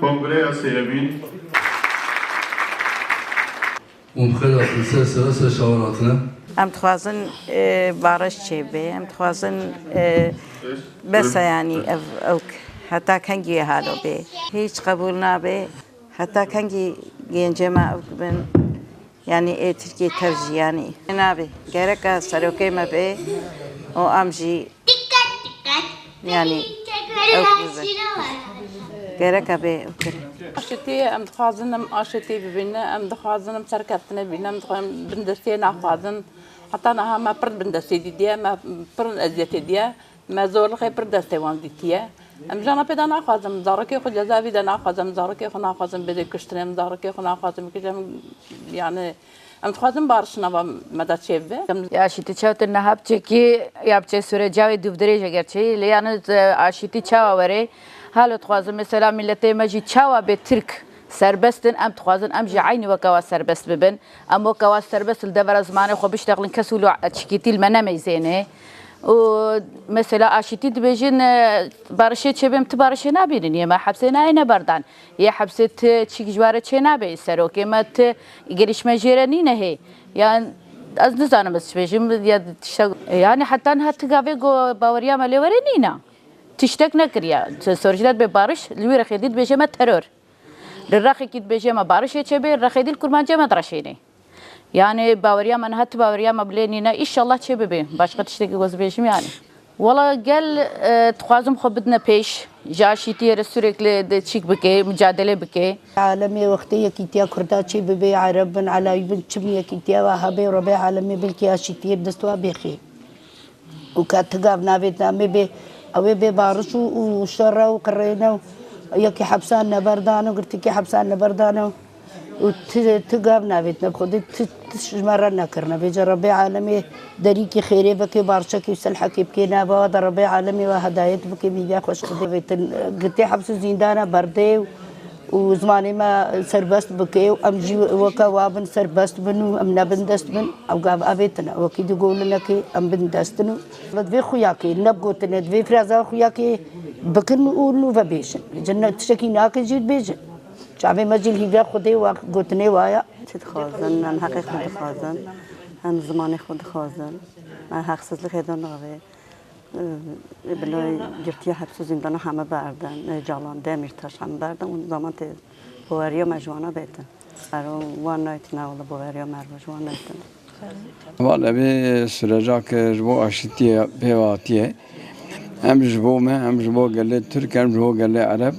Kongreya Seyevin. ممخل أخلص سلاسة شاوراتنا. ام تخوازن بارش چه به ام تخوازن بس يعني او حتى کنگی حالو به هیچ قبول نبه حتى کنگی گنجما او بن يعني تركي ترجياني نبه گرک سروکی ما به او امجی يعني او گرک به أشتي أم تخازن أشتي ببينا أم تخازن أم سركتنا بينا أم تخازن بندستي نخازن حتى أنا ما برد بندستي ديا ما برد أزيت ديا ما زور خي برد دستي وان ديتيا أم جانا بيدا نخازن زاركي خو جزا بيدا نخازن زاركي خو نخازن بيدا كشتنم زاركي خو نخازن كجم يعني أم تخازن بارشنا مدى شيبه يا شتي شوت النهاب تشكي يا بتشي سورة جاوي دوبدري جرتشي ليانا عشتي تشاوا وري حالا تخوازن مثلا ملتی ماجی چاوا به ترک سربستن ام تخوازن ام جعینی وکوا سربست ببن ام وکوا سربست الدور زمانه خو بيشتغلن كسولو تشكيتيل ما نميزينه و مثلا اشيتي دبيجن بارشه چبم تبارشه نبينن يما حبسنا اين بردان يا حبست چيك جواره چه نبي سروكي مت گريشما جيراني نه يعني از نزانم بس بيجم يعني حتى انها تقابي باوريا مالورينينا تشتك نكريا سورجلات ببارش لوي رخيديد بيجما ترور الرخي كيد بيجما بارش يتشبه الرخيديل كرمان جما درشيني يعني باوريا من هات باوريا مبلينينا ان شاء الله تشبه بي باشقه تشتكي جوز بيجم يعني والله قال تخوازم خبدنا بيش جاشيتي رسورك تشيك بكي مجادله بكي عالمي وقتيه كيتيا كردا تشي بي عرب على ابن تشميه كيتيا وهابي ربي عالمي بالكياشيتي دستوا بخير وكاتغاب نابت نامي بي أوي ببارش وشرة وقرينا ياكي حبسان نبردانو قلت كي حبسان نبردانو وتقابنا بيتنا بخدي تشمرنا نكرنا بيجا ربي عالمي دريكي خيري بكي بارشكي وسلحكي بكينا بواد ربي عالمي وهدايت بكي بيجا خوش قلت حبس زندانا بردي وزماني ما سربست بكي وامجي وكا وابن سربست بنو ام نبندست بن او قاب ابيتنا وكيد يقول لنا كي ام بندستنو بدفي خوياكي نبغوتنا دفي فرازا خوياكي بكن نقولو فبيشن جنة تشكي ناك جيد بيجن شعبي مجيل هيدا خدي وقوتني وايا تخازن من حقيق تخازن هم زماني خود خازن من حق سزل خيدان نغوي بلای گرتی حبس زندان همه بردن جالان دمیرتاش همه بردن اون زمان تی بواریا مجوانا بیتن برای وان نایت نوال بواریا مروج وان نایتن والا به سرجا که جبو آشتیه پیواتیه هم جبو ما هم جبو گله ترک هم جبو گله عرب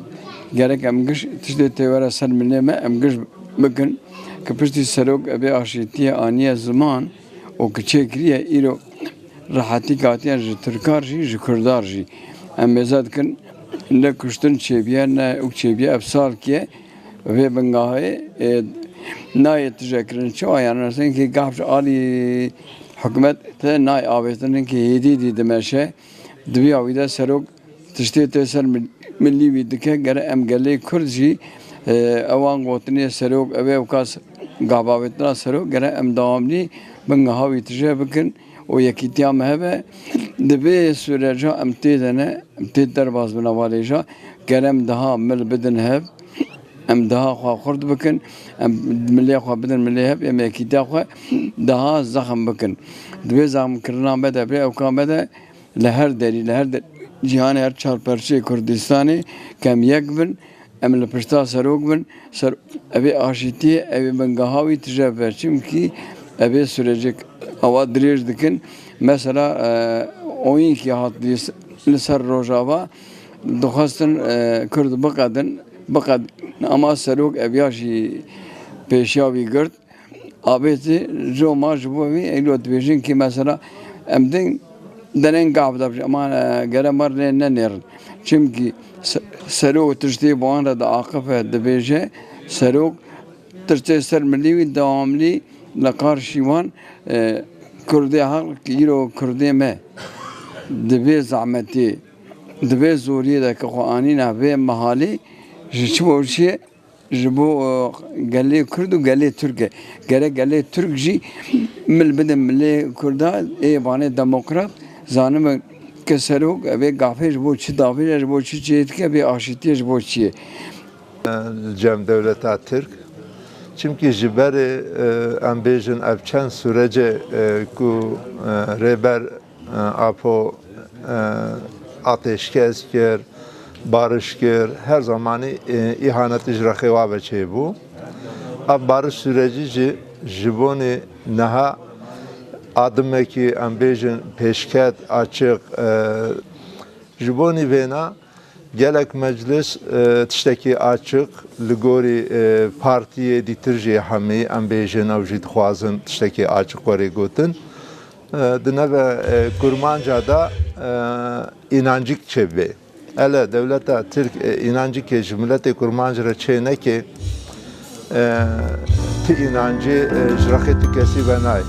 گرک امگش تشتی تیوره سر منه ما امگش بکن که پشتی سروک به آشتیه آنیه زمان و کچه کریه ایرو راحتی کاتیان جی ترکار جی جی کردار جی ام بزاد کن نه کشتن چیبیه نه او چیبیه افسال کیه و بنگاهی نای تجکرن چه آیان رسن که گفت عالی حکومت ته نای آبستن که هدی دمشه دوی آویده سروک تشتی تسر ملی ویدکه گر ام گلی کرد جی اوان قطنی سروک اوه وکاس گاباویتنا سروک گر ام دامنی بنگاهی تجه بکن و یکی تیام هبه دبی سورجا امتیدنه امتید در باز بنوالیجا گرم دها مل بدن هب ام دها خوا خورد بکن ام ملی خوا بدن ملی هب ام یکی تا خوا دها زخم بکن دبی زخم کرنا بده بری اوکان بده لهر دری جهان هر چهار پرچه کردستانی کم یک بن ام لپشتا سروک بن سر ابی آشیتی ابی بنگاهاوی تجربه چیم کی ابی سورجک اوا دریج دکن مثلا oyun ki hatli lisar rojava doxastın kurd bakad ama serok eviyaşi peşavi gırd abeti jo majbovi elot vejin ki mesela emden denen gavda ama geremar ne ner çünkü serok tişti bu anda da akıfe de veje serok tişti ser milli devamlı لقار شيوان كردي حق يرو كردي ما دبي زعمتي دبي زوري ده كقوانينا به محلي جشبو شيء جبو قالي كردو قالي تركي قالي ترك جي مل بدن ملي كردا اي بانه ديمقراط زانم كسروك ابي قافي جبو چي دافي جبو چي چيت كي ابي اشيتي جبو چي cem devleta Türk. Çünkü jiberi em bêjin ev çend sürece ku rêber apo ateşkes kir, barış kir, her zamanı ihaneti ji rexêwa ve çêbû. Ev barış süreci jî ji bonê niha adimekî em bêjin pêşket açık ji bonî vêna gelek meclis tiştekî açık li gorî partiyê dîtir jê hemî em bêjin ew jî dixwazin tiştekî açık werê gotin. Di neve kurmanca da inancık çêbê. Ele devleta Türk inancıkê ji miletê kurmanc re çê neke ti inancê ji rexê tu kesî ve nayê.